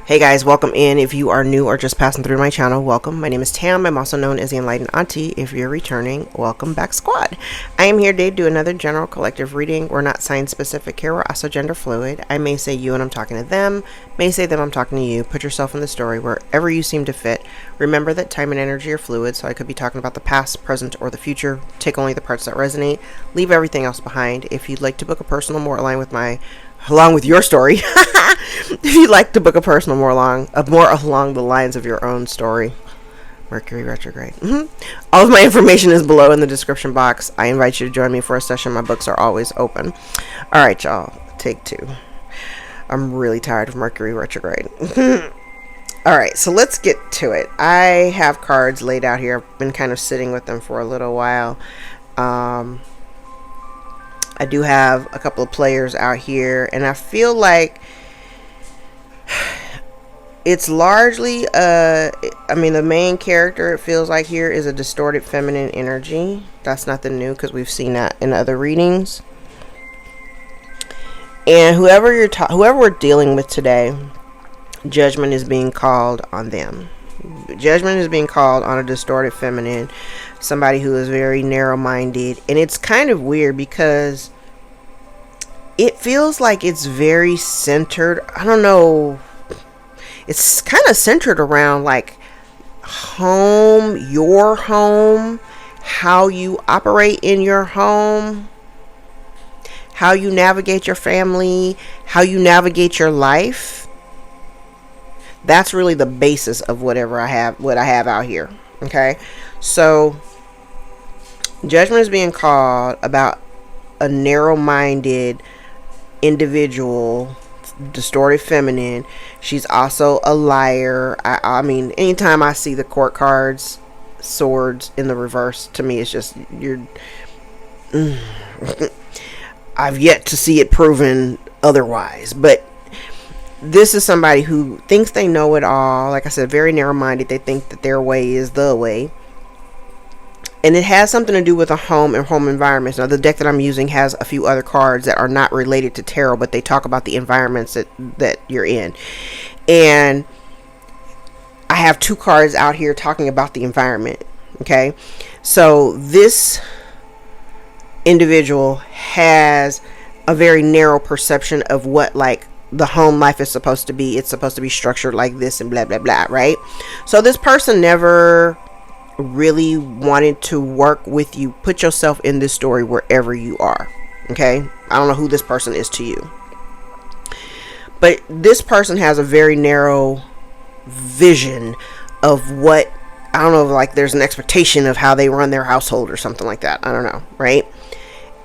Hey guys, welcome in. If you are new or just passing through my channel, welcome. My name is Tam. I'm also known as the Enlightened Auntie. If you're returning, welcome back, squad. I am here today to do another general collective reading. We're not sign specific here. We're also gender fluid. I may say you and I'm talking to them. May say them, I'm talking to you. Put yourself in the story wherever you seem to fit. Remember that time and energy are fluid, so I could be talking about the past, present, or the future. Take only the parts that resonate. Leave everything else behind. If you'd like to book a personal more along with your story, if you'd like to book a personal more along the lines of your own story, Mercury retrograde. All of my information is below in the description box. I invite you to join me for a session. My books are always open. All right, y'all, take two. I'm really tired of Mercury retrograde. All right, so let's get to it. I have cards laid out here. I've been kind of sitting with them for a little while. I do have a couple of players out here, and I feel like it's largely the main character, it feels like here, is a distorted feminine energy. That's nothing new because we've seen that in other readings. And whoever we're dealing with today, judgment is being called on them. Judgment is being called on a distorted feminine, somebody who is very narrow-minded. And it's kind of weird because it feels like it's very centered. I don't know. It's kind of centered around like home, your home, how you operate in your home, how you navigate your family, how you navigate your life. That's really the basis of what I have out here. Okay. So judgment is being called about a narrow-minded individual, distorted feminine. She's also a liar. I mean, anytime I see the court cards, swords in the reverse, to me it's just I've yet to see it proven otherwise. But this is somebody who thinks they know it all. Like I said, very narrow-minded. They think that their way is the way. And it has something to do with a home and home environments. Now, the deck that I'm using has a few other cards that are not related to tarot, but they talk about the environments that you're in. And I have two cards out here talking about the environment. Okay. So this individual has a very narrow perception of what, like, the home life is supposed to be. It's supposed to be structured like this and blah, blah, blah. Right. So this person never really wanted to work with you. Put yourself in this story wherever you are. Okay. I don't know who this person is to you, but this person has a very narrow vision of what, I don't know, like there's an expectation of how they run their household or something like that. I don't know. Right.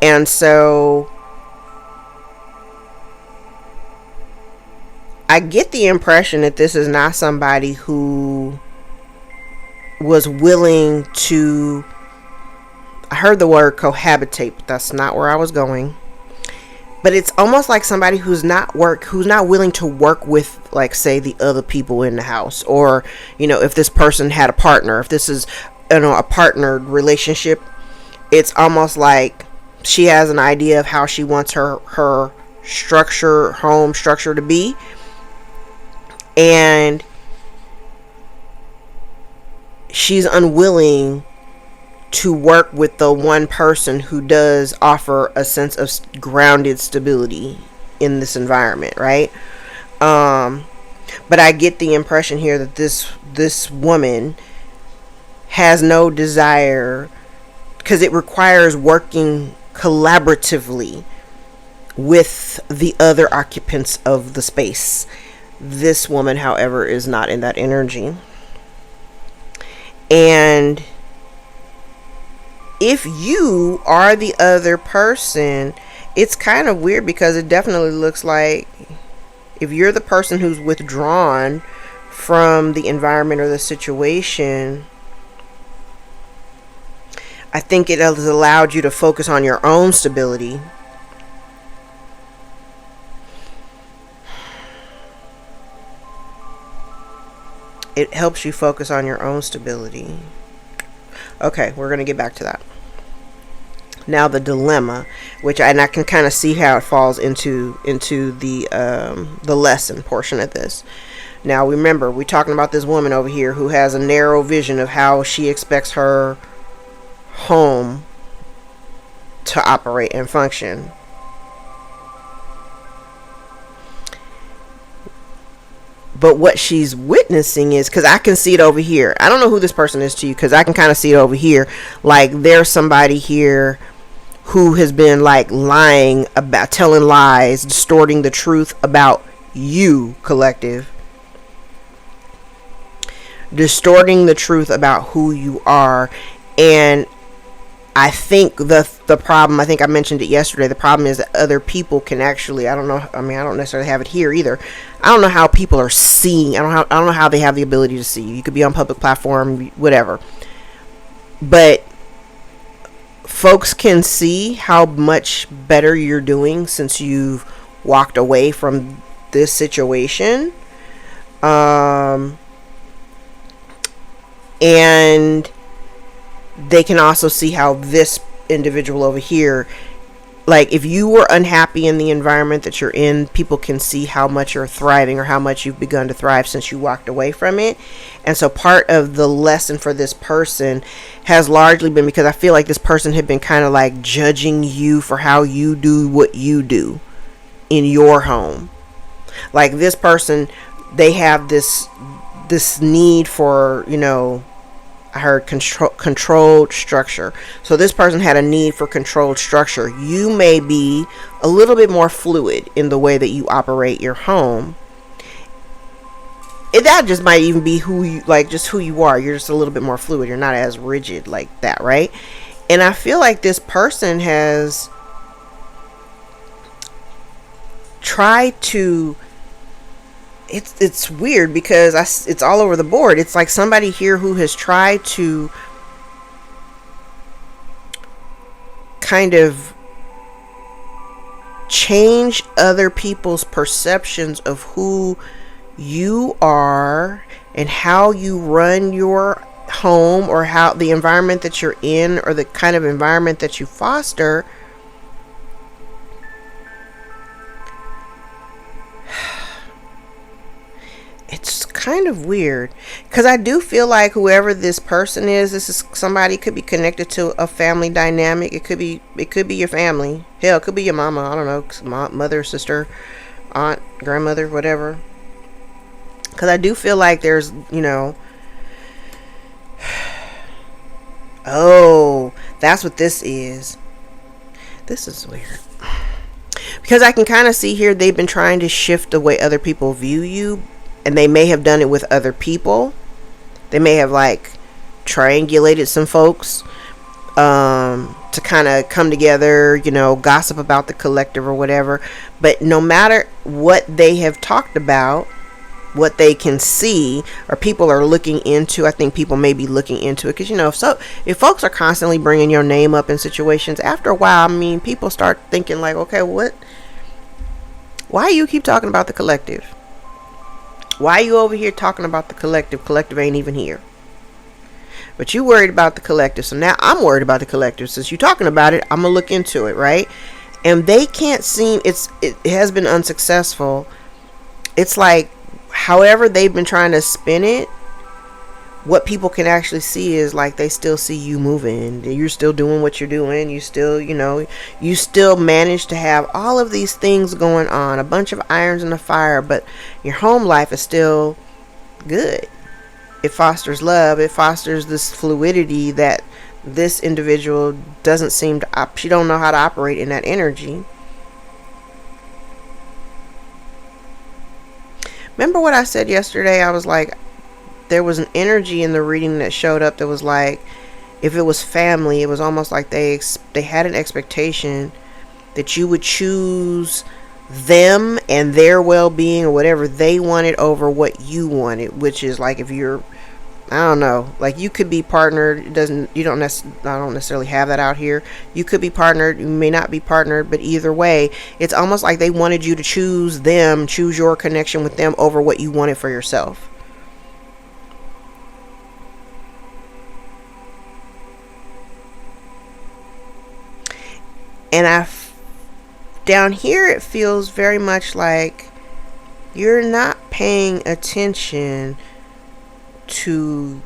And so I get the impression that this is not somebody who was willing to, I heard the word cohabitate, but that's not where I was going. But it's almost like somebody who's not willing to work with, like, say, the other people in the house. Or, if this person had a partner, if this is, a partnered relationship, it's almost like she has an idea of how she wants her home structure to be. And she's unwilling to work with the one person who does offer a sense of grounded stability in this environment, right? But I get the impression here that this woman has no desire, because it requires working collaboratively with the other occupants of the space. This woman, however, is not in that energy. And if you are the other person, it's kind of weird, because it definitely looks like if you're the person who's withdrawn from the environment or the situation, I think it has allowed you to focus on your own stability. It helps you focus on your own stability. Okay, we're going to get back to that. Now the dilemma, and I can kind of see how it falls into the lesson portion of this. Now remember, we're talking about this woman over here who has a narrow vision of how she expects her home to operate and function. But what she's witnessing is, because I can see it over here. I don't know who this person is to you, because I can kind of see it over here. Like there's somebody here who has been like lying about, telling lies, distorting the truth about you, collective. Distorting the truth about who you are. And I think the problem, I think I mentioned it yesterday, the problem is that other people can actually, I don't know, I mean, I don't necessarily have it here either. I don't know how people are seeing, I don't know how they have the ability to see you. You could be on public platform, whatever. But folks can see how much better you're doing since you've walked away from this situation. And they can also see how this individual over here, like if you were unhappy in the environment that you're in, people can see how much you're thriving or how much you've begun to thrive since you walked away from it. And so part of the lesson for this person has largely been because I feel like this person had been kind of like judging you for how you do what you do in your home. Like this person, they have this need for, you know, I heard controlled structure. So this person had a need for controlled structure. You may be a little bit more fluid in the way that you operate your home. That just might even be who you, like just who you are. You're just a little bit more fluid. You're not as rigid like that, right? And I feel like this person has tried to, it's weird because it's all over the board. It's like somebody here who has tried to kind of change other people's perceptions of who you are and how you run your home, or how the environment that you're in, or the kind of environment that you foster. It's kind of weird because I do feel like whoever this person is, this is somebody, could be connected to a family dynamic. It could be your family. Hell, it could be your mama. I don't know, mother, sister, aunt, grandmother, whatever. Because I do feel like there's, you know, oh, that's what this is. This is weird. Because I can kind of see here they've been trying to shift the way other people view you. And they may have done it with other people. They may have like triangulated some folks to kind of come together, you know, gossip about the collective or whatever. But no matter what they have talked about, what they can see, or people are looking into, I think people may be looking into it. Because, you know, if folks are constantly bringing your name up in situations, after a while, I mean, people start thinking like, okay, why you keep talking about the collective? Why are you over here talking about the collective? Collective ain't even here. But you worried about the collective. So now I'm worried about the collective. Since you're talking about it, I'm going to look into it, right? And they can't seem, it has been unsuccessful. It's like, however they've been trying to spin it, what people can actually see is like they still see you moving. You're still doing what you're doing. You still, you know, you still manage to have all of these things going on, a bunch of irons in the fire, but your home life is still good. It fosters love. It fosters this fluidity that this individual doesn't seem to, she don't know how to operate in that energy. Remember what I said yesterday? I was like, there was an energy in the reading that showed up that was like, if it was family, it was almost like they had an expectation that you would choose them and their well-being or whatever they wanted over what you wanted, which is like, if you're, I don't know, like you could be partnered. I don't necessarily have that out here. You could be partnered, you may not be partnered, but either way, it's almost like they wanted you to choose them, choose your connection with them over what you wanted for yourself. And down here it feels very much like you're not paying attention to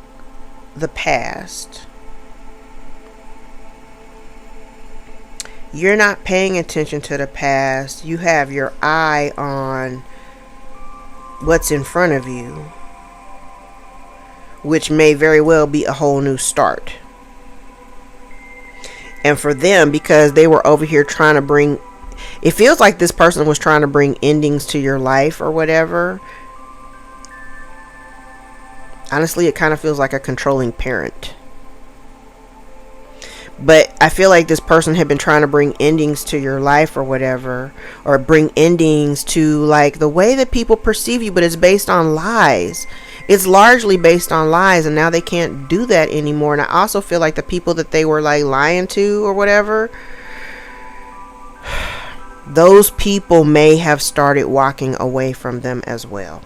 the past. You're not paying attention to the past. You have your eye on what's in front of you, which may very well be a whole new start. And for them, because they were over here trying to bring, it feels like this person was trying to bring endings to your life or whatever. Honestly, it kind of feels like a controlling parent. But I feel like this person had been trying to bring endings to your life or whatever, or bring endings to like the way that people perceive you, but it's based on lies. It's largely based on lies, and now they can't do that anymore. And I also feel like the people that they were like lying to or whatever, those people may have started walking away from them as well.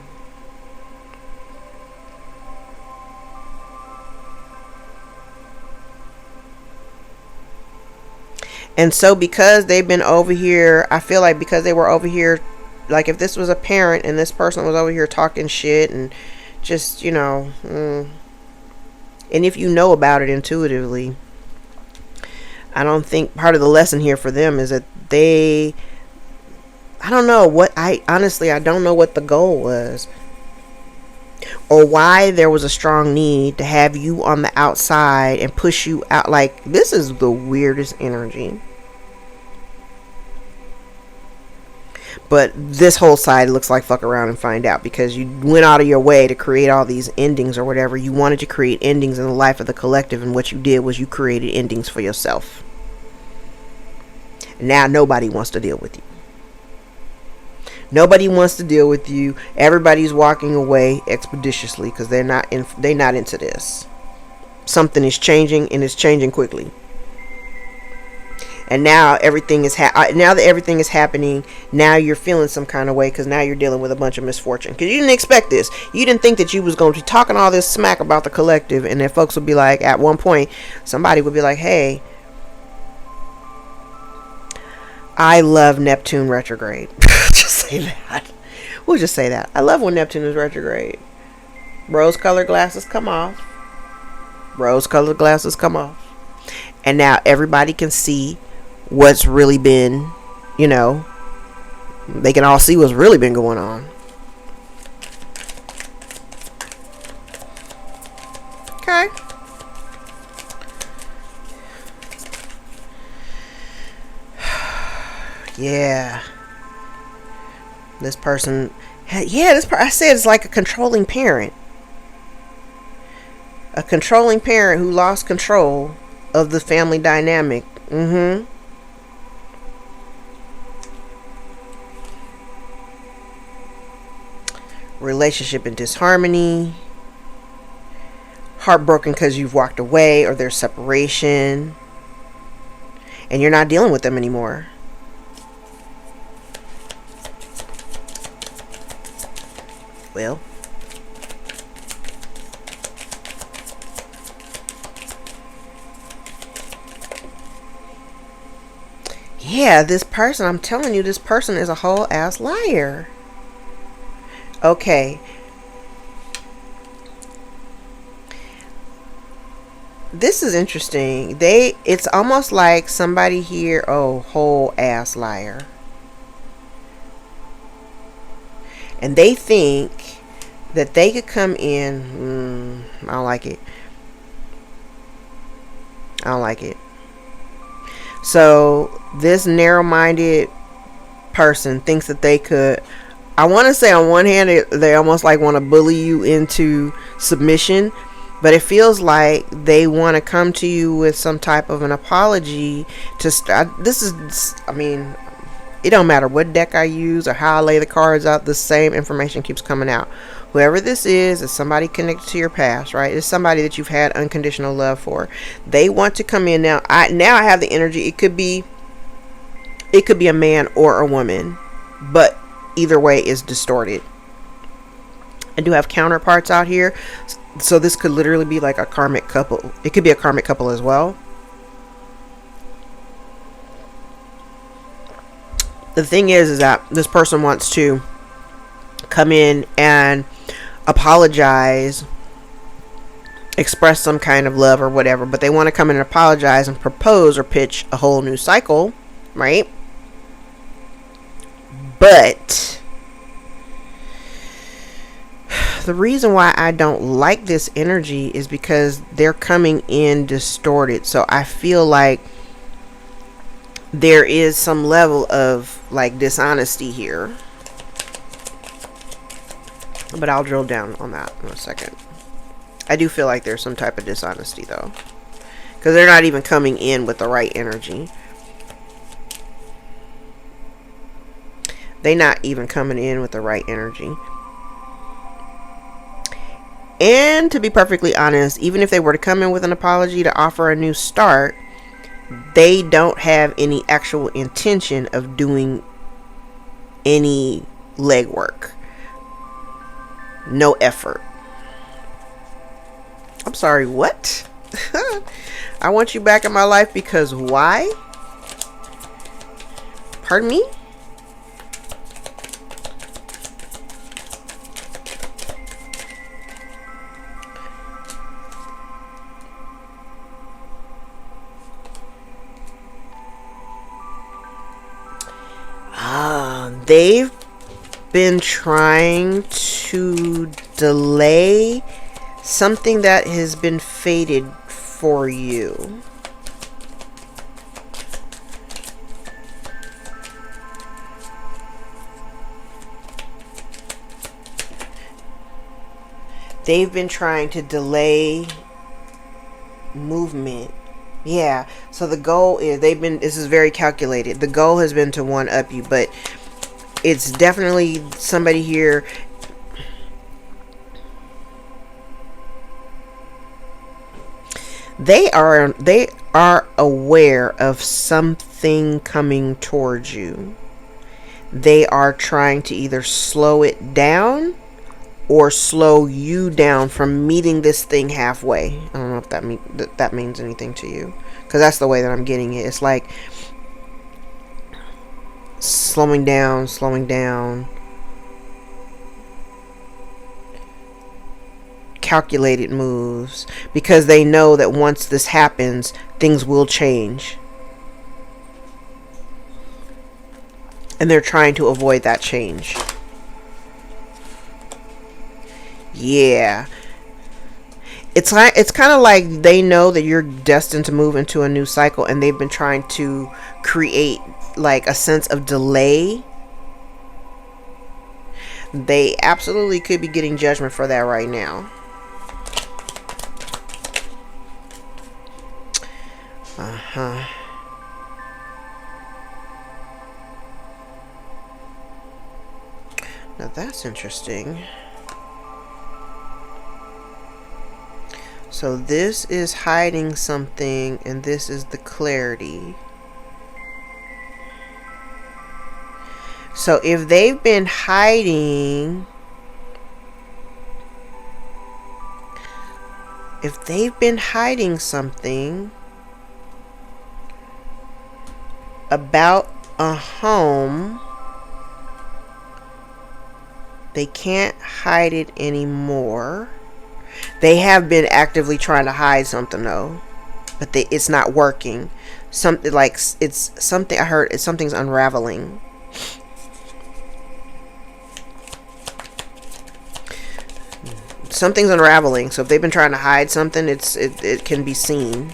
And so because they've been over here, I feel like because they were over here, like if this was a parent and this person was over here talking shit and just, you know, and if you know about it intuitively, I don't think part of the lesson here for them is that I don't know what, honestly, I don't know what the goal was or why there was a strong need to have you on the outside and push you out. Like, this is the weirdest energy. But this whole side looks like fuck around and find out, because you went out of your way to create all these endings or whatever. You wanted to create endings in the life of the collective, and what you did was you created endings for yourself. And now nobody wants to deal with you. Nobody wants to deal with you. Everybody's walking away expeditiously because they're not into this. Something is changing, and it's changing quickly. And now everything is now that everything is happening, now you're feeling some kind of way because now you're dealing with a bunch of misfortune. Because you didn't expect this. You didn't think that you was going to be talking all this smack about the collective, and then folks would be like, at one point, somebody would be like, hey, I love Neptune Retrograde. Just say that. We'll just say that. I love when Neptune is retrograde. Rose-colored glasses come off. Rose-colored glasses come off. And now everybody can see what's really been, you know, they can all see what's really been going on. Okay. Yeah. This person, I said it's like a controlling parent. A controlling parent who lost control of the family dynamic. Relationship in disharmony. Heartbroken because you've walked away or there's separation. And you're not dealing with them anymore. Well, yeah, this person, I'm telling you, this person is a whole ass liar. Okay. This is interesting. It's almost like somebody here, whole ass liar. And they think that they could come in. I don't like it. I don't like it. So this narrow-minded person thinks that they could, I want to say on one hand, they almost like want to bully you into submission, but it feels like they want to come to you with some type of an apology to start. It don't matter what deck I use or how I lay the cards out, the same information keeps coming out. Whoever this is somebody connected to your past, right? It's somebody that you've had unconditional love for. They want to come in now. I have the energy. It could be a man or a woman, but either way is distorted. I do have counterparts out here, so this could literally be like a karmic couple. It could be a karmic couple as well. The thing is that this person wants to come in and apologize, express some kind of love or whatever, but they want to come in and apologize and propose or pitch a whole new cycle, right? But the reason why I don't like this energy is because they're coming in distorted. So I feel like there is some level of like dishonesty here. But I'll drill down on that in a second. I do feel like there's some type of dishonesty though, because they're not even coming in with the right energy. They're not even coming in with the right energy. And to be perfectly honest, even if they were to come in with an apology to offer a new start, they don't have any actual intention of doing any legwork. No effort. I'm sorry, what? I want you back in my life because why? Pardon me? They've been trying to delay something that has been fated for you. They've been trying to delay movement. Yeah, so the goal is, this is very calculated. The goal has been to one up you, but it's definitely somebody here. They are aware of something coming towards you. They are trying to either slow it down or slow you down from meeting this thing halfway. I don't know if that means anything to you, because that's the way that I'm getting it. It's like slowing down, calculated moves, because they know that once this happens, things will change. And they're trying to avoid that change. Yeah. It's kind of like they know that you're destined to move into a new cycle, and they've been trying to create like a sense of delay. They absolutely could be getting judgment for that right now. Now that's interesting. So this is hiding something, and this is the clarity. So if they've been hiding, something about a home, they can't hide it anymore. They have been actively trying to hide something though, but it's not working. Something like I heard something's unraveling. Something's unraveling. So if they've been trying to hide something, it can be seen.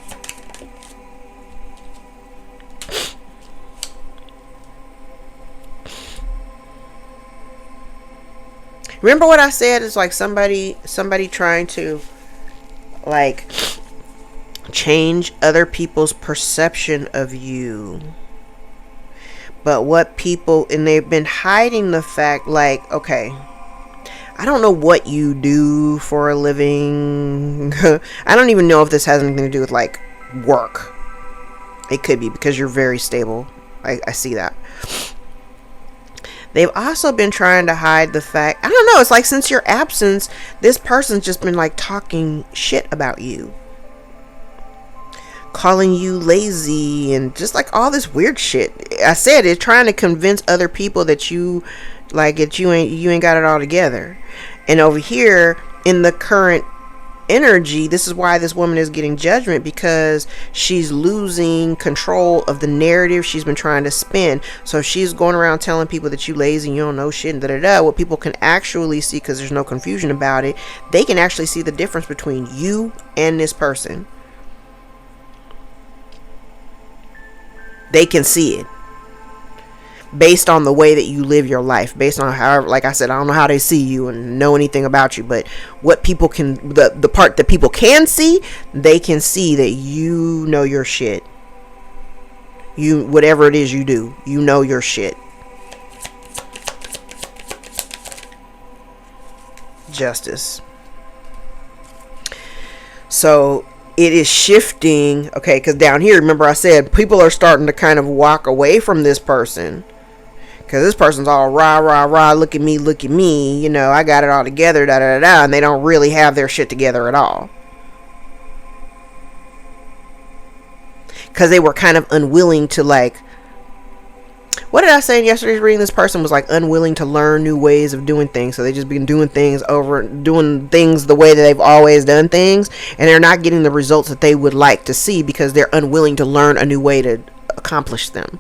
Remember what I said? It's like somebody trying to like change other people's perception of you. But what people, and they've been hiding the fact, like, okay, I don't know what you do for a living. I don't even know if this has anything to do with like work. It could be, because you're very stable. I see that. They've also been trying to hide the fact, I don't know, it's like since your absence, this person's just been like talking shit about you. calling you lazy and just like all this weird shit. I said it, trying to convince other people that you like it, you ain't got it all together. And over here in the current energy, this is why this woman is getting judgment, because she's losing control of the narrative she's been trying to spin. So she's going around telling people that you lazy and you don't know shit and what people can actually see, because there's no confusion about it, they can actually see the difference between you and this person. They can see it based on the way that you live your life, based on how, like I said, I don't know how they see you and know anything about you, but what people can, the part that people can see, they can see that you know your shit. You, whatever it is you do, you know your shit. Justice. So it is shifting, okay, because down here, remember I said people are starting to kind of walk away from this person. Because this person's all rah, rah, rah, look at me, you know, I got it all together, da, da, da, da, and they don't really have their shit together at all. Because they were kind of unwilling to, like, what did I say in yesterday's reading? This person was, like, unwilling to learn new ways of doing things. So they just been doing things the way that they've always done things. And they're not getting the results that they would like to see because they're unwilling to learn a new way to accomplish them.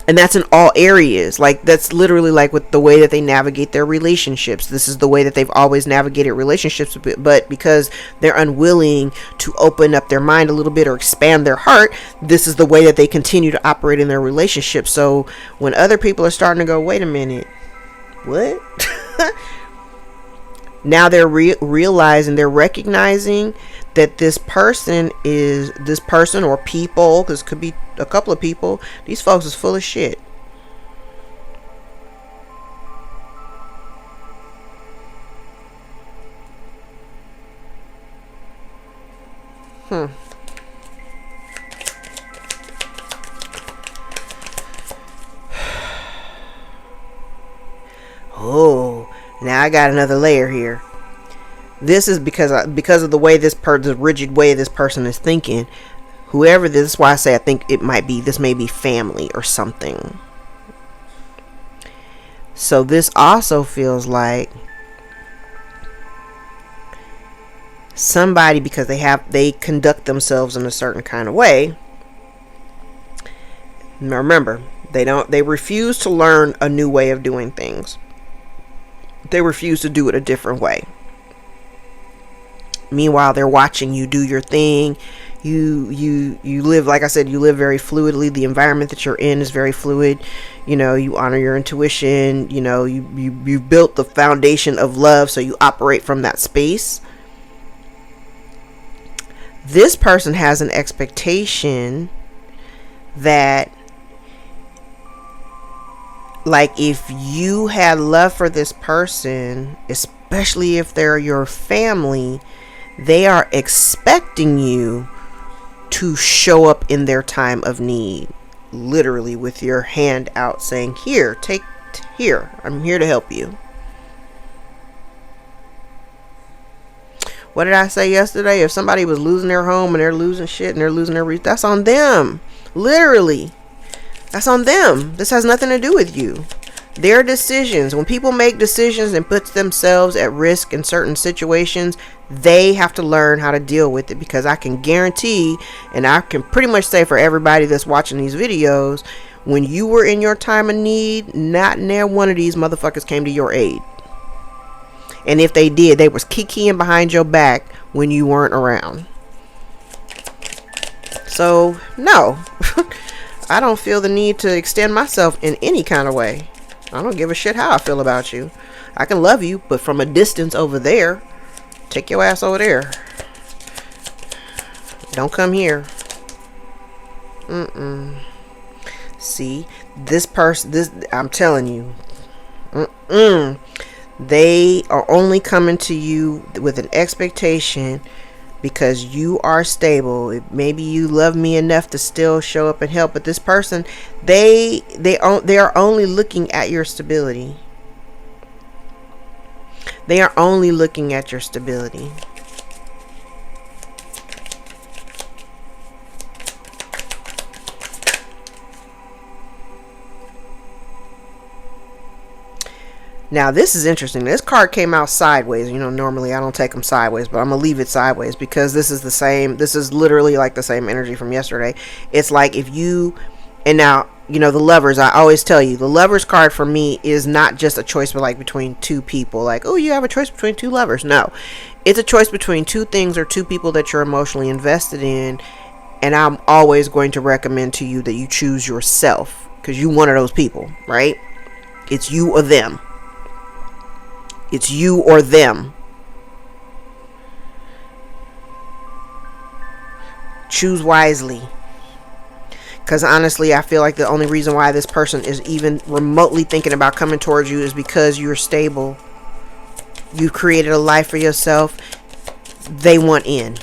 And that's in all areas. Like, that's literally like with the way that they navigate their relationships. This is the way that they've always navigated relationships. But because they're unwilling to open up their mind a little bit or expand their heart, this is the way that they continue to operate in their relationships. So when other people are starting to go, wait a minute, what? Now they're realizing, they're recognizing that this person or people, because it could be a couple of people, these folks is full of shit. Oh, now I got another layer here. This is because of the way the rigid way this person is thinking. Whoever this is why I say I think this may be family or something. So this also feels like somebody, because they conduct themselves in a certain kind of way. Now remember, they refuse to learn a new way of doing things. They refuse to do it a different way. Meanwhile, they're watching you do your thing. You live, like I said, you live very fluidly. The environment that you're in is very fluid. You know, you honor your intuition. You know, you built the foundation of love, so you operate from that space. This person has an expectation that, like, if you had love for this person, especially if they're your family, they are expecting you to show up in their time of need, literally with your hand out saying, here, I'm here to help you. What did I say yesterday? If somebody was losing their home and they're losing shit and they're losing their that's on them. Literally, that's on them. This has nothing to do with you. Their decisions, when people make decisions and put themselves at risk in certain situations, they have to learn how to deal with it, because I can guarantee, and I can pretty much say for everybody that's watching these videos, when you were in your time of need, not near one of these motherfuckers came to your aid. And if they did, they was kikiing behind your back when you weren't around. So, no. I don't feel the need to extend myself in any kind of way. I don't give a shit how I feel about you. I can love you, but from a distance over there. Take your ass over there. Don't come here. See, this person, I'm telling you. They are only coming to you with an expectation because you are stable. Maybe you love me enough to still show up and help, but this person, they are only looking at your stability. They are only looking at your stability. Now, this is interesting. This card came out sideways. You know, normally I don't take them sideways, but I'm going to leave it sideways because this is the same. This is literally like the same energy from yesterday. It's like if you, and now, you know, the lovers, I always tell you, the lovers card for me is not just a choice but like between two people. Like, oh, you have a choice between two lovers. No, it's a choice between two things or two people that you're emotionally invested in. And I'm always going to recommend to you that you choose yourself because you're one of those people, right? It's you or them. It's you or them. Choose wisely. Because honestly, I feel like the only reason why this person is even remotely thinking about coming towards you is because you're stable. You've created a life for yourself. They want in.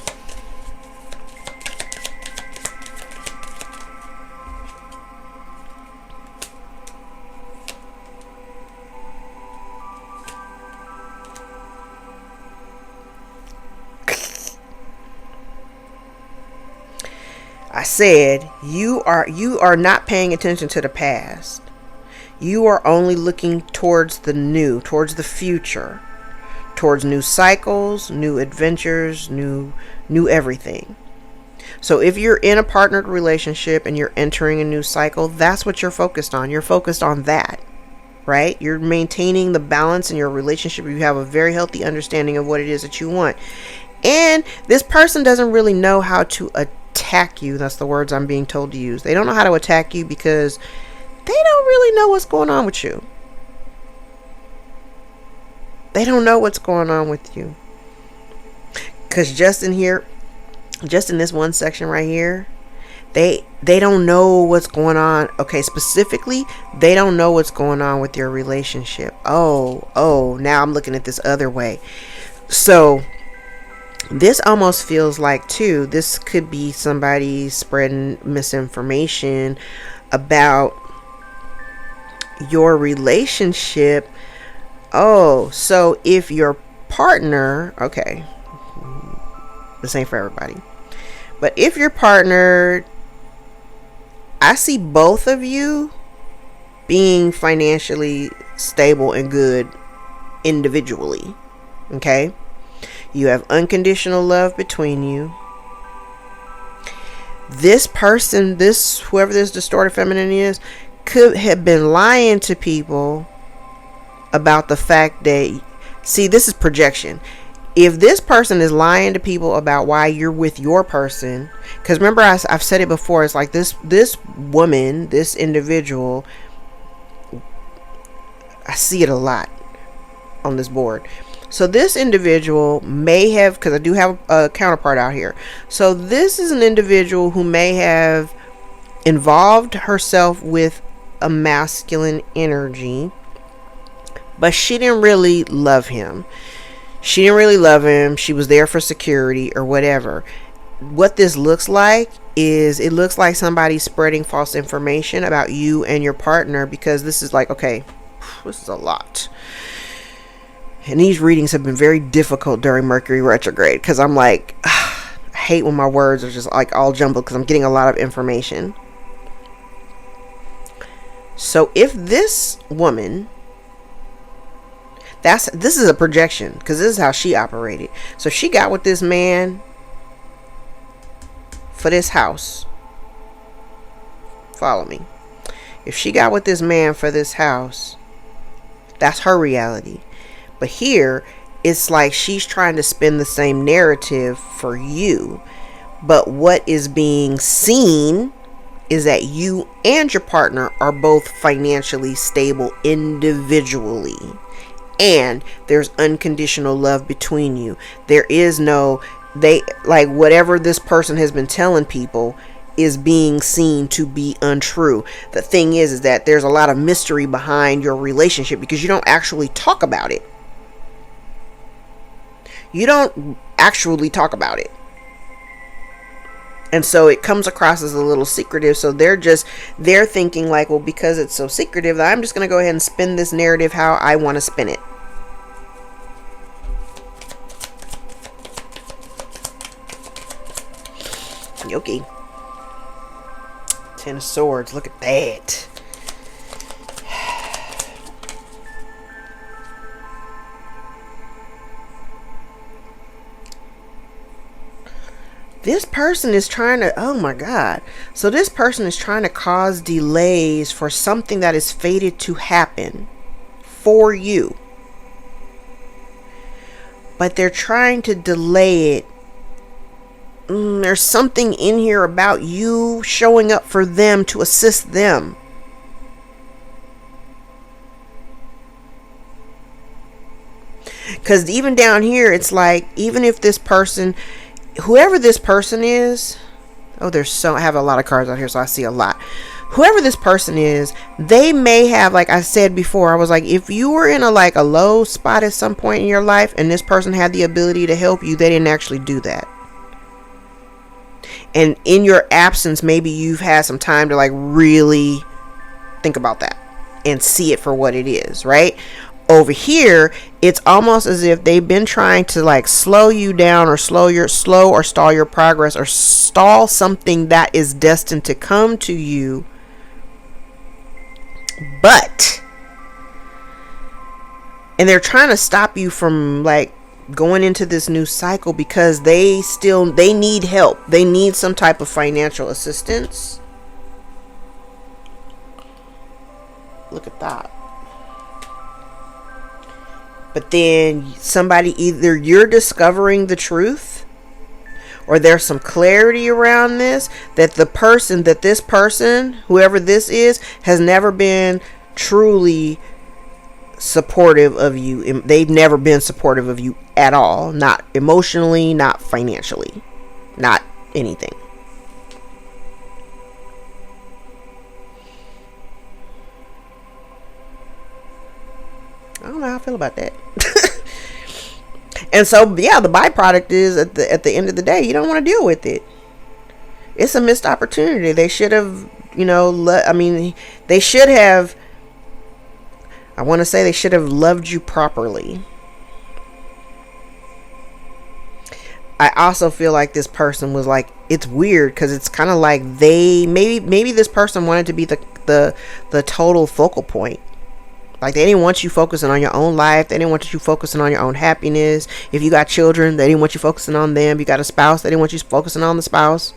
I said you are not paying attention to the past. You are only looking towards the new, towards the future, towards new cycles, new adventures, new everything. So if you're in a partnered relationship and you're entering a new cycle, that's what you're focused on. You're focused on that, right? You're maintaining the balance in your relationship. You have a very healthy understanding of what it is that you want. And this person doesn't really know how to attack you. That's the words I'm being told to use. They don't know how to attack you because they don't really know what's going on with you. They don't know what's going on with you. Because just in here, just in this one section right here, they don't know what's going on. Okay, specifically, they don't know what's going on with your relationship. Oh, now I'm looking at this other way. So this almost feels like, too, this could be somebody spreading misinformation about your relationship. Oh, so if your partner, okay, this ain't for everybody, but if your partner, I see both of you being financially stable and good individually, okay? You have unconditional love between you. This person, whoever this distorted feminine is, could have been lying to people about the fact that, see, this is projection. If this person is lying to people about why you're with your person, because remember I've said it before, it's like this woman, this individual, I see it a lot on this board. So this individual may have, because I do have a counterpart out here. So this is an individual who may have involved herself with a masculine energy, but she didn't really love him. She didn't really love him. She was there for security or whatever. What this looks like is, it looks like somebody spreading false information about you and your partner, because this is like, okay, this is a lot. And these readings have been very difficult during Mercury retrograde, because I'm like, I hate when my words are just like all jumbled, because I'm getting a lot of information. So if this woman, this is a projection, because this is how she operated. So she got with this man for this house. Follow me. If she got with this man for this house, that's her reality. But here, it's like she's trying to spin the same narrative for you. But what is being seen is that you and your partner are both financially stable individually. And there's unconditional love between you. There is no, like whatever this person has been telling people is being seen to be untrue. The thing is that there's a lot of mystery behind your relationship because you don't actually talk about it. You don't actually talk about it. And so it comes across as a little secretive. So they're thinking like, well, because it's so secretive, I'm just going to go ahead and spin this narrative how I want to spin it. Okay. 10 of Swords. Look at that. This person is trying to, oh my God. So this person is trying to cause delays for something that is fated to happen for you. But they're trying to delay it. There's something in here about you showing up for them to assist them. Because even down here, it's like, even if this person, whoever this person is, I have a lot of cards out here, so I see a lot. Whoever this person is, they may have, like I said before, I was like, if you were in a low spot at some point in your life and this person had the ability to help you, they didn't actually do that. And in your absence, maybe you've had some time to really think about that and see it for what it is, right? Over here, it's almost as if they've been trying to slow you down or slow or stall your progress or stall something that is destined to come to you. And they're trying to stop you from going into this new cycle because they need help. They need some type of financial assistance. Look at that. But then either you're discovering the truth or there's some clarity around this that this person, whoever this is, has never been truly supportive of you. They've never been supportive of you at all. Not emotionally, not financially, not anything. I don't know how I feel about that. And so, yeah, the byproduct is at the end of the day, you don't want to deal with it. It's a missed opportunity. They should have, they should have, I want to say they should have loved you properly. I also feel like this person was it's weird because it's kind of like maybe this person wanted to be the total focal point. They didn't want you focusing on your own life. They didn't want you focusing on your own happiness. If you got children, they didn't want you focusing on them. You got a spouse, they didn't want you focusing on the spouse.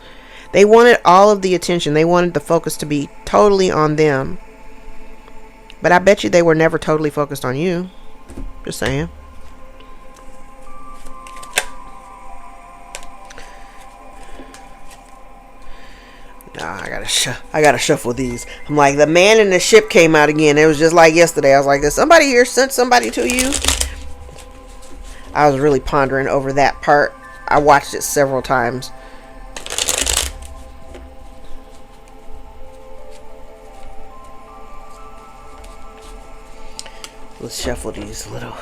They wanted all of the attention. They wanted the focus to be totally on them. But I bet you they were never totally focused on you. Just saying. I gotta shuffle these. I'm like, the man in the ship came out again. It was just like yesterday. I was like, did somebody here sent somebody to you? I was really pondering over that part. I watched it several times. Let's shuffle these little.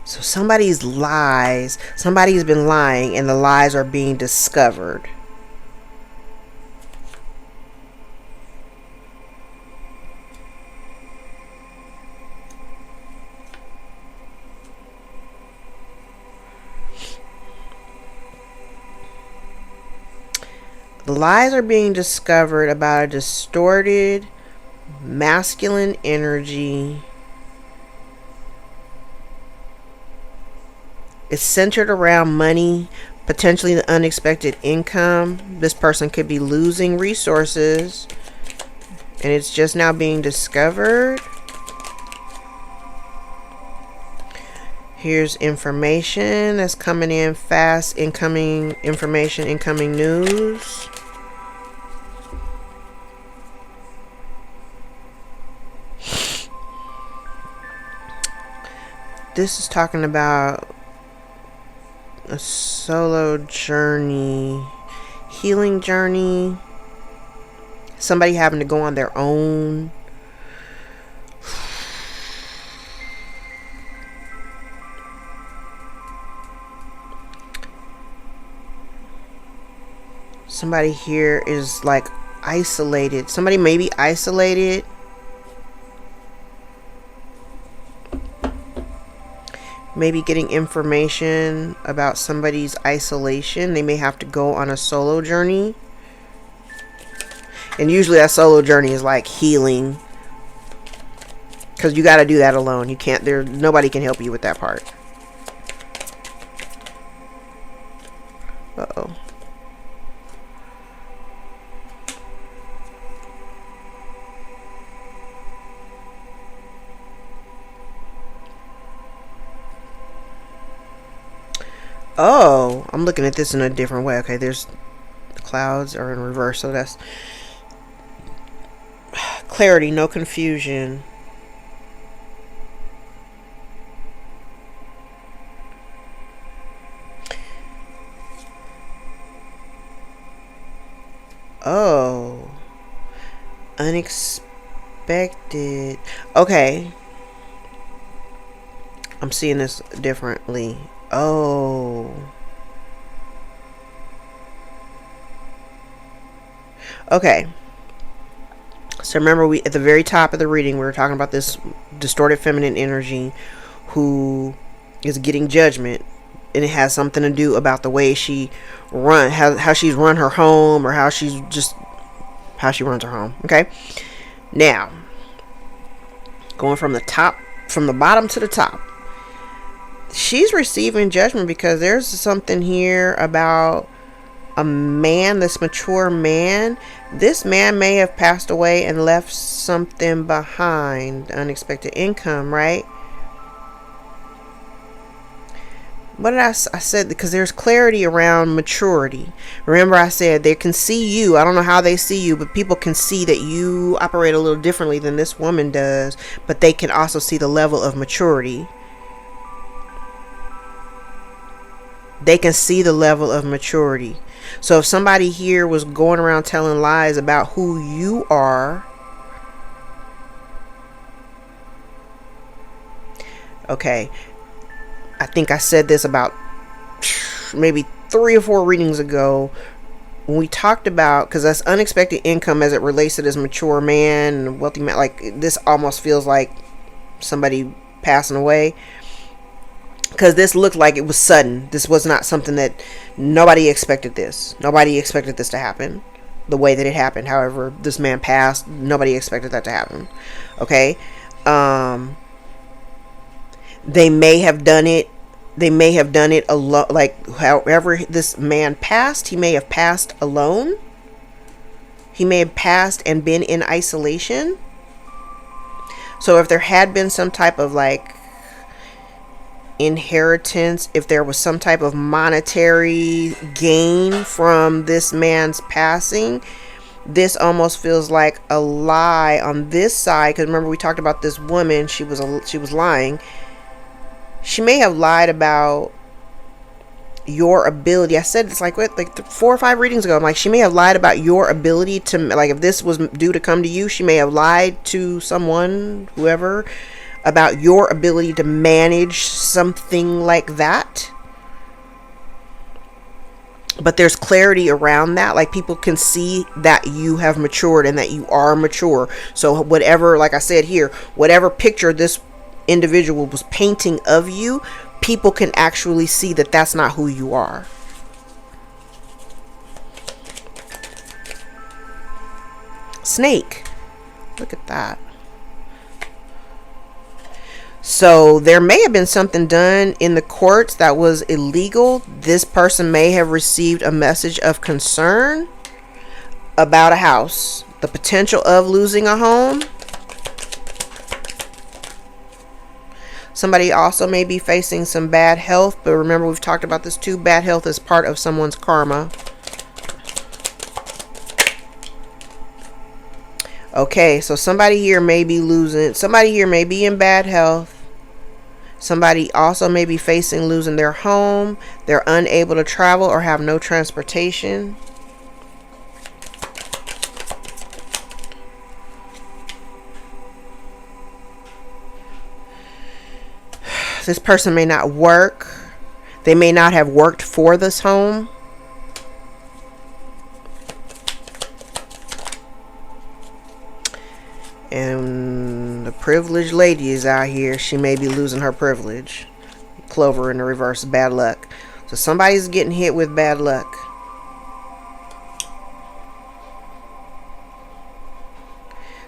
So somebody's been lying and the lies are being discovered. The lies are being discovered about a distorted masculine energy. It's centered around money, potentially the unexpected income. This person could be losing resources, and it's just now being discovered. Here's information that's coming in fast, incoming information, incoming news. This is talking about a solo journey, healing journey, somebody having to go on their own. Somebody here is like, isolated. Somebody may be isolated. Maybe getting information about somebody's isolation. They may have to go on a solo journey. And usually that solo journey is like healing. Because you got to do that alone. You can't, nobody can help you with that part. Uh-oh. Oh, I'm looking at this in a different way. Okay, there's the clouds are in reverse, so that's clarity, no confusion. Oh, unexpected. Okay, I'm seeing this differently. Oh, okay. So remember, we at the very top of the reading, we were talking about this distorted feminine energy who is getting judgment, and it has something to do about the way she how she's run her home, or how she runs her home. Okay, now going from the bottom to the top, she's receiving judgment because there's something here about a man, this mature man. This man may have passed away and left something behind. Unexpected income, right? What did I said, because there's clarity around maturity. Remember I said they can see you. I don't know how they see you, but people can see that you operate a little differently than this woman does. But they can also see the level of maturity. They can see the level of maturity. So if somebody here was going around telling lies about who you are, okay, I think I said this about maybe 3 or 4 readings ago when we talked about, because that's unexpected income as it relates to this mature man and wealthy man. Like, this almost feels like somebody passing away, because this looked like it was sudden. This was not something that nobody expected this. Nobody expected this to happen the way that it happened. However, this man passed. Nobody expected that to happen. Okay. They may have done it. They may have done it alone. Like, however this man passed, he may have passed alone. He may have passed and been in isolation. So if there had been some type of like inheritance, if there was some type of monetary gain from this man's passing, this almost feels like a lie on this side. Because remember, we talked about this woman. She was lying. She may have lied about your ability. I said it's like 4 or 5 readings ago. I'm like, she may have lied about your ability to, like, if this was due to come to you, she may have lied to someone, whoever, about your ability to manage something like that. But there's clarity around that. Like, people can see that you have matured and that you are mature. So whatever, like I said here, whatever picture this individual was painting of you, people can actually see that that's not who you are. Snake. Look at that. So there may have been something done in the courts that was illegal. This person may have received a message of concern about a house, the potential of losing a home. Somebody also may be facing some bad health, but remember, we've talked about this too. Bad health is part of someone's karma. Okay, so somebody here may be somebody here may be in bad health. Somebody also may be facing losing their home. They're unable to travel or have no transportation. This person may not work. They may not have worked for this home. And the privileged lady is out here. She may be losing her privilege. Clover in the reverse, bad luck. So somebody's getting hit with bad luck.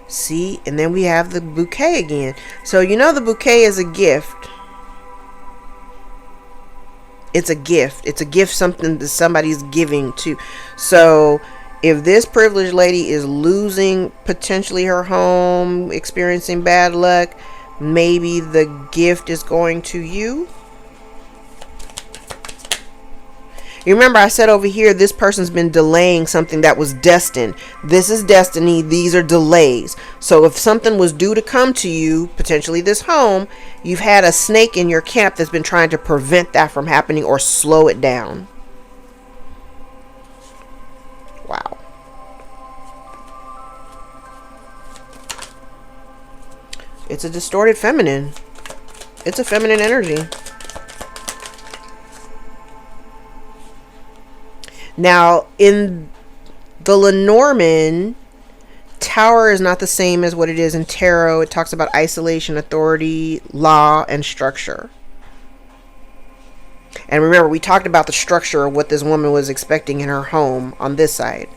See, and then we have the bouquet again. So you know the bouquet is a gift. It's a gift. It's a gift, something that somebody's giving to. So if this privileged lady is losing potentially her home, experiencing bad luck, maybe the gift is going to you. You remember I said over here, this person's been delaying something that was destined. This is destiny. These are delays. So if something was due to come to you, potentially this home, you've had a snake in your camp that's been trying to prevent that from happening or slow it down. Wow. It's a distorted feminine. It's a feminine energy. Now, in the Lenormand, Tower is not the same as what it is in Tarot. It talks about isolation, authority, law, and structure. And remember, we talked about the structure of what this woman was expecting in her home on this side.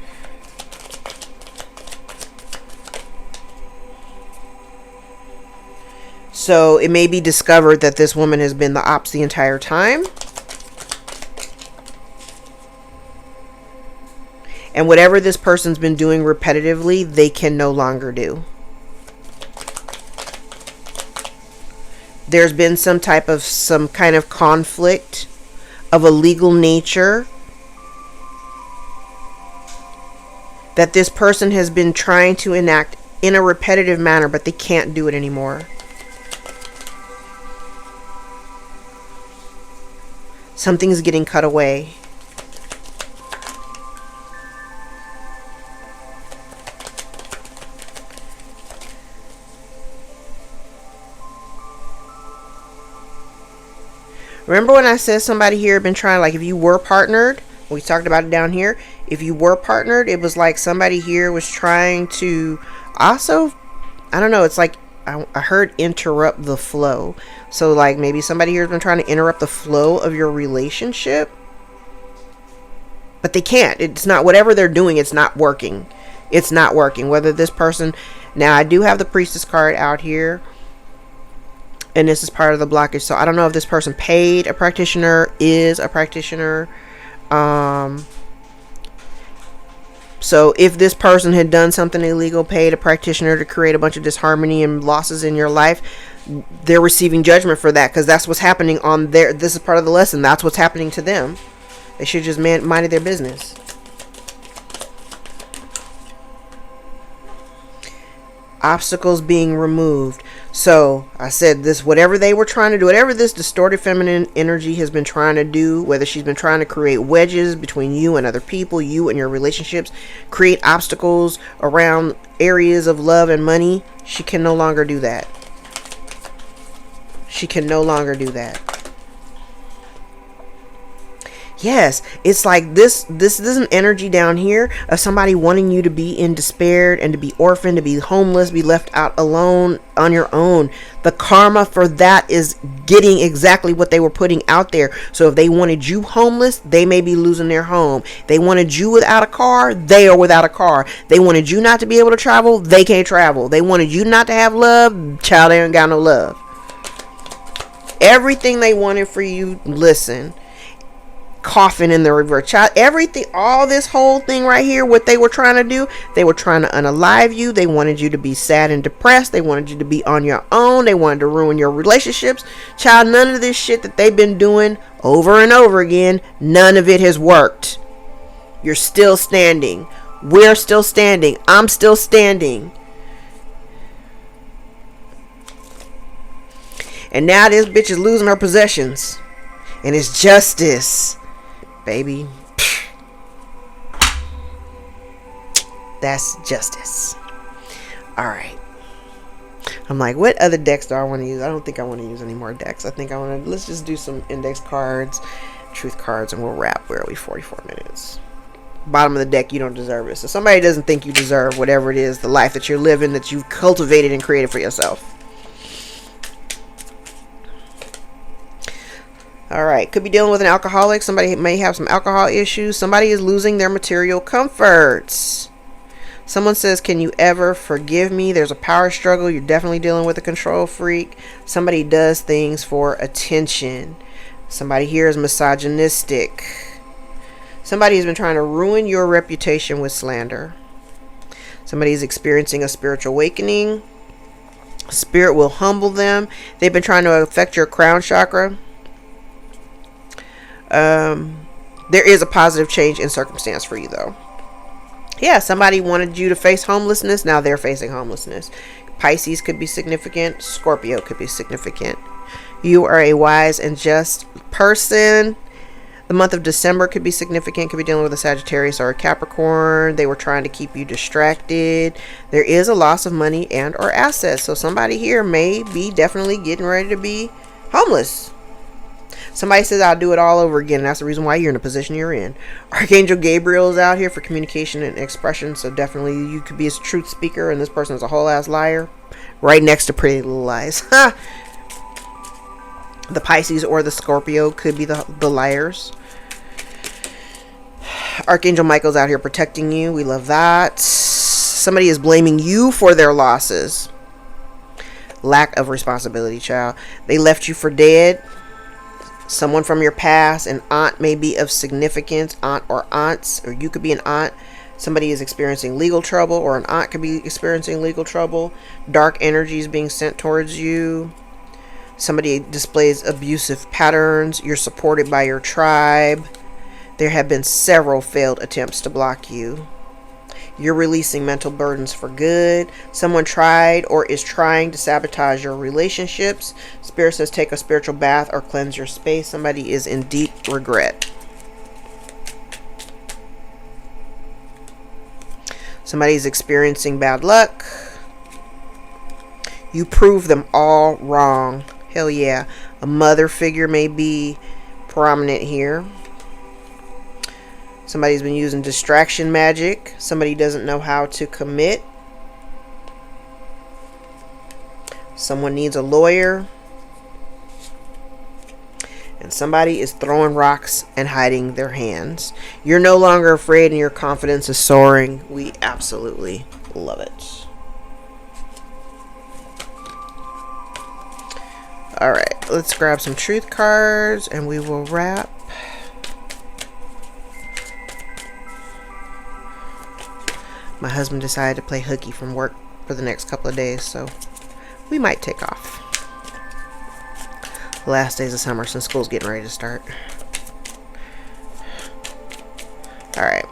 So it may be discovered that this woman has been the ops the entire time. And whatever this person's been doing repetitively, they can no longer do. There's been some kind of conflict of a legal nature that this person has been trying to enact in a repetitive manner, but they can't do it anymore. Something's getting cut away. Remember when I said somebody here had been trying, like if you were partnered, we talked about it down here. If you were partnered, it was like somebody here was trying to also, I don't know, it's like I heard interrupt the flow. So like maybe somebody here has been trying to interrupt the flow of your relationship. But they can't. It's not, whatever they're doing, it's not working. It's not working. Whether this person, now I do have the Priestess card out here. And this is part of the blockage. So I don't know if this person paid a practitioner, is a practitioner. So if this person had done something illegal, paid a practitioner to create a bunch of disharmony and losses in your life, they're receiving judgment for that, because that's what's happening on their, this is part of the lesson. That's what's happening to them. They should just minded their business. Obstacles being removed. So I said this, whatever they were trying to do, whatever this distorted feminine energy has been trying to do, whether she's been trying to create wedges between you and other people, you and your relationships, create obstacles around areas of love and money, she can no longer do that. She can no longer do that. Yes, it's like this is an energy down here of somebody wanting you to be in despair and to be orphaned, to be homeless, be left out alone on your own. The karma for that is getting exactly what they were putting out there. So if they wanted you homeless, they may be losing their home. They wanted you without a car, they are without a car. They wanted you not to be able to travel, they can't travel. They wanted you not to have love, child, they ain't got no love. Everything they wanted for you, listen. Coffin in the reverse, child, everything, all this whole thing right here, what they were trying to do, they were trying to unalive you. They wanted you to be sad and depressed. They wanted you to be on your own. They wanted to ruin your relationships, child. None of this shit that they've been doing over and over again, none of it has worked. You're still standing. We're still standing. I'm still standing. And now this bitch is losing her possessions, and it's justice. Baby, that's justice. All right. I'm like, what other decks do I want to use? I don't think I want to use any more decks. I think I want to, let's just do some index cards, truth cards, and we'll wrap. Where are we? 44 minutes. Bottom of the deck, you don't deserve it. So somebody doesn't think you deserve whatever it is, the life that you're living, that you've cultivated and created for yourself. All right, could be dealing with an alcoholic. Somebody may have some alcohol issues. Somebody is losing their material comforts. Someone says, can you ever forgive me? There's a power struggle. You're definitely dealing with a control freak. Somebody does things for attention. Somebody here is misogynistic. Somebody has been trying to ruin your reputation with slander. Somebody is experiencing a spiritual awakening. Spirit will humble them. They've been trying to affect your crown chakra. There is a positive change in circumstance for you, though. Yeah, somebody wanted you to face homelessness. Now they're facing homelessness. Pisces could be significant. Scorpio could be significant. You are a wise and just person. The month of December could be significant. Could be dealing with a Sagittarius or a Capricorn. They were trying to keep you distracted. There is a loss of money and or assets. So somebody here may be definitely getting ready to be homeless. Somebody says, I'll do it all over again. And that's the reason why you're in the position you're in. Archangel Gabriel is out here for communication and expression. So definitely you could be a truth speaker and this person is a whole ass liar. Right next to Pretty Little Lies. The Pisces or the Scorpio could be the liars. Archangel Michael's out here protecting you. We love that. Somebody is blaming you for their losses. Lack of responsibility, child. They left you for dead. Someone from your past, an aunt may be of significance, aunt or aunts, or you could be an aunt. Somebody is experiencing legal trouble, or an aunt could be experiencing legal trouble. Dark energies being sent towards you. Somebody displays abusive patterns. You're supported by your tribe. There have been several failed attempts to block you. You're releasing mental burdens for good. Someone tried or is trying to sabotage your relationships. Spirit says take a spiritual bath or cleanse your space. Somebody is in deep regret. Somebody is experiencing bad luck. You prove them all wrong. Hell yeah. A mother figure may be prominent here. Somebody's been using distraction magic. Somebody doesn't know how to commit. Someone needs a lawyer. And somebody is throwing rocks and hiding their hands. You're no longer afraid and your confidence is soaring. We absolutely love it. Alright, let's grab some truth cards and we will wrap. My husband decided to play hooky from work for the next couple of days, so we might take off. The last days of summer since school's getting ready to start. Alright.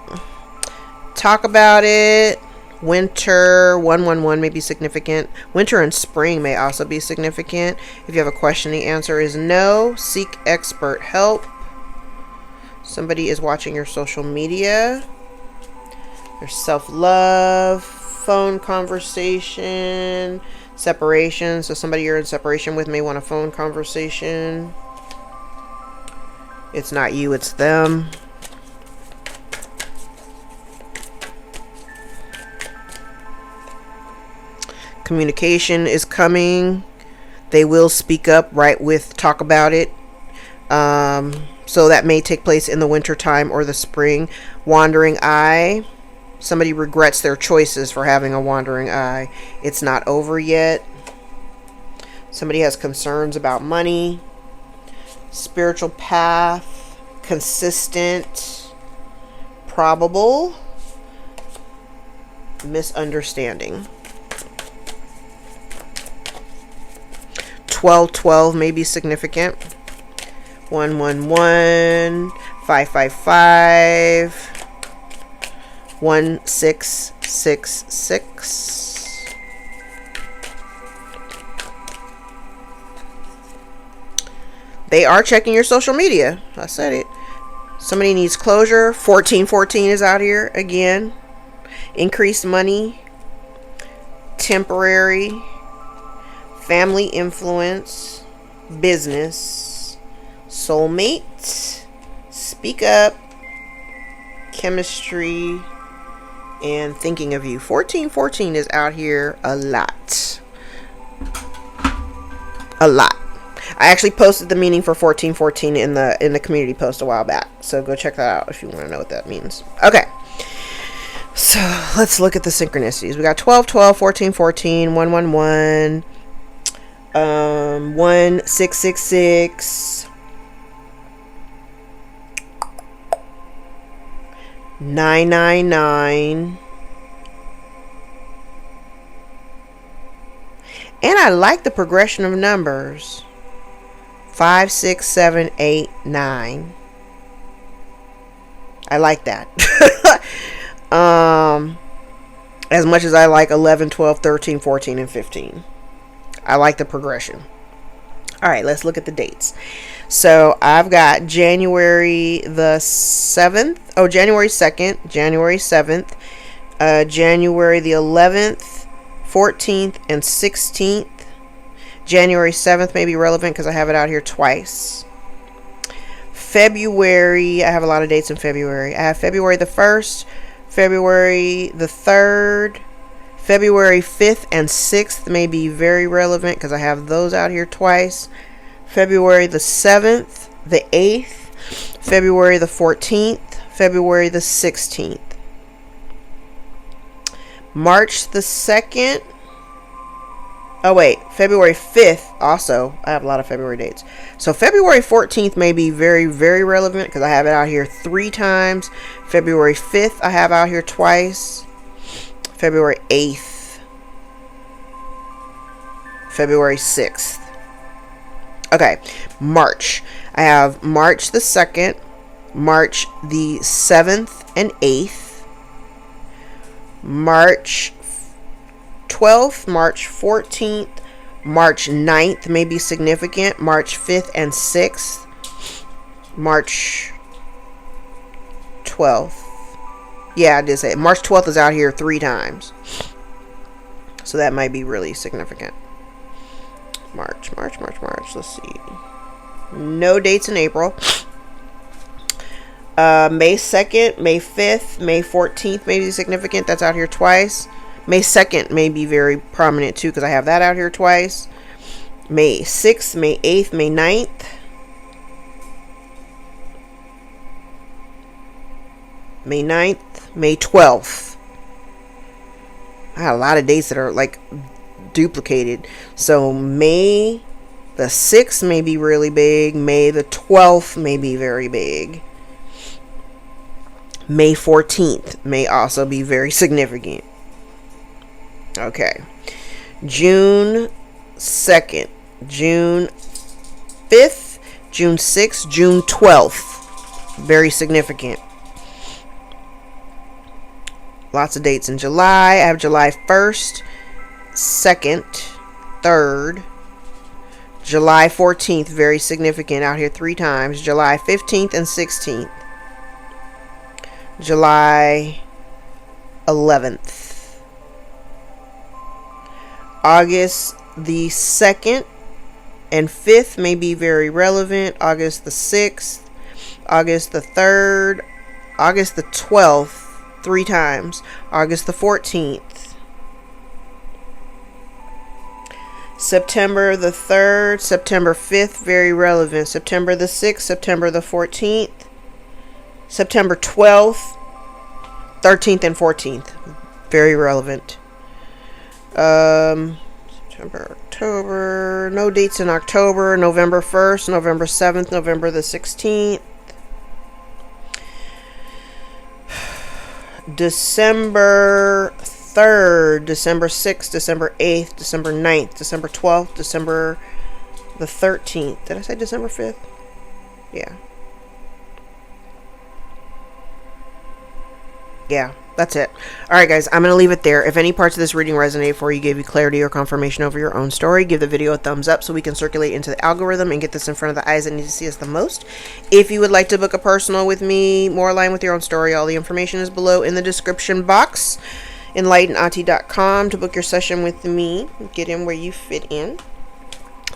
Talk about it. Winter 111 may be significant. Winter and spring may also be significant. If you have a question, the answer is no. Seek expert help. Somebody is watching your social media. There's self-love, phone conversation, separation. So somebody you're in separation with may want a phone conversation. It's not you, it's them. Communication is coming. They will speak up, right, with talk about it. So that may take place in the winter time or the spring. Wandering eye. Somebody regrets their choices for having a wandering eye. It's not over yet. Somebody has concerns about money. Spiritual path. Consistent. Probable. Misunderstanding. 1212 may be significant. 111. 555. 1666. They are checking your social media. I said it. Somebody needs closure. 1414 is out here again. Increased money. Temporary. Family influence. Business. Soulmate. Speak up. chemistry, and thinking of you. 1414 is out here a lot. A lot. I actually posted the meaning for 1414 in the community post a while back. So go check that out if you want to know what that means. Okay. So let's look at the synchronicities. We got 12, 12, 14, 14, 1, 1, 1, 1, 6, 6, 6, 9, 9, 9. And I like the progression of numbers. 5, 6, 7, 8, 9. I like that. As much as I like 11, 12, 13, 14, and 15. I like the progression. All right, let's look at the dates. So I've got January the 7th. Oh, January 2nd, January 7th, January the 11th, 14th, and 16th. January 7th may be relevant because I have it out here twice. February, I have a lot of dates in February. I have February the 1st, February the 3rd, February 5th and 6th may be very relevant because I have those out here twice. February the 7th, the 8th, February the 14th, February the 16th. March the 2nd. Oh wait, February 5th also. I have a lot of February dates. So February 14th may be very, very relevant because I have it out here 3 times. February 5th I have out here twice. February 8th. February 6th. Okay, March. I have March the 2nd, March the 7th and 8th, March 12th, March 14th, March 9th may be significant, March 5th and 6th, March 12th. Yeah, I did say it. March 12th is out here 3 times. So that might be really significant. March. Let's see. No dates in April. May 2nd, May 5th, May 14th may be significant. That's out here twice. May 2nd may be very prominent too because I have that out here twice. May 6th, May 8th, May 9th. May 9th, May 12th. I had a lot of dates that are like duplicated. So May the 6th may be really big. May the 12th may be very big. May 14th may also be very significant. Okay. June 2nd, June 5th, June 6th, June 12th. Very significant. Lots of dates in July. I have July 1st, 2nd, 3rd. July 14th, very significant, out here 3 times. July 15th and 16th. July 11th. August the 2nd and 5th may be very relevant. August the 6th, August the 3rd, August the 12th, 3 times. August the 14th. September the 3rd, September 5th, very relevant. September the 6th, September the 14th, September 12th, 13th, and 14th, very relevant. September, October, no dates in October. November 1st, November 7th, November the 16th. December 3rd, December 6th, December 8th, December 9th, December 12th, December the 13th. Did I say December 5th? Yeah. Yeah, that's it. Alright guys, I'm going to leave it there. If any parts of this reading resonate for you, gave you clarity or confirmation over your own story, give the video a thumbs up so we can circulate into the algorithm and get this in front of the eyes that need to see us the most. If you would like to book a personal with me, more aligned with your own story, all the information is below in the description box. EnlightenedAuntie.com to book your session with me. Get in where you fit in.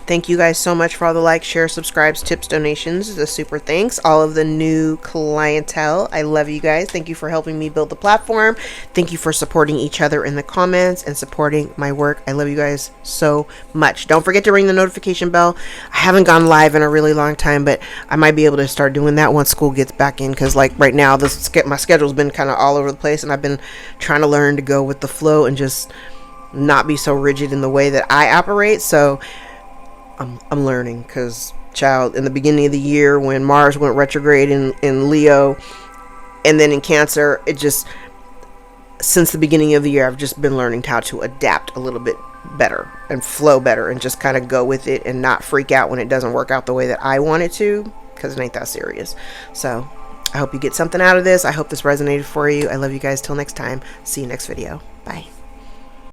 Thank you guys so much for all the likes, shares, subscribes, tips, donations. The super thanks. All of the new clientele. I love you guys. Thank you for helping me build the platform. Thank you for supporting each other in the comments and supporting my work. I love you guys so much. Don't forget to ring the notification bell. I haven't gone live in a really long time, but I might be able to start doing that once school gets back in, because like right now my schedule's been kind of all over the place, and I've been trying to learn to go with the flow and just not be so rigid in the way that I operate. So I'm learning, because child, in the beginning of the year when Mars went retrograde in Leo and then in Cancer, it just, since the beginning of the year, I've just been learning how to adapt a little bit better and flow better and just kind of go with it and not freak out when it doesn't work out the way that I want it to, because it ain't that serious. So I hope you get something out of this. I hope this resonated for you. I love you guys. Till next time. See you next video. Bye.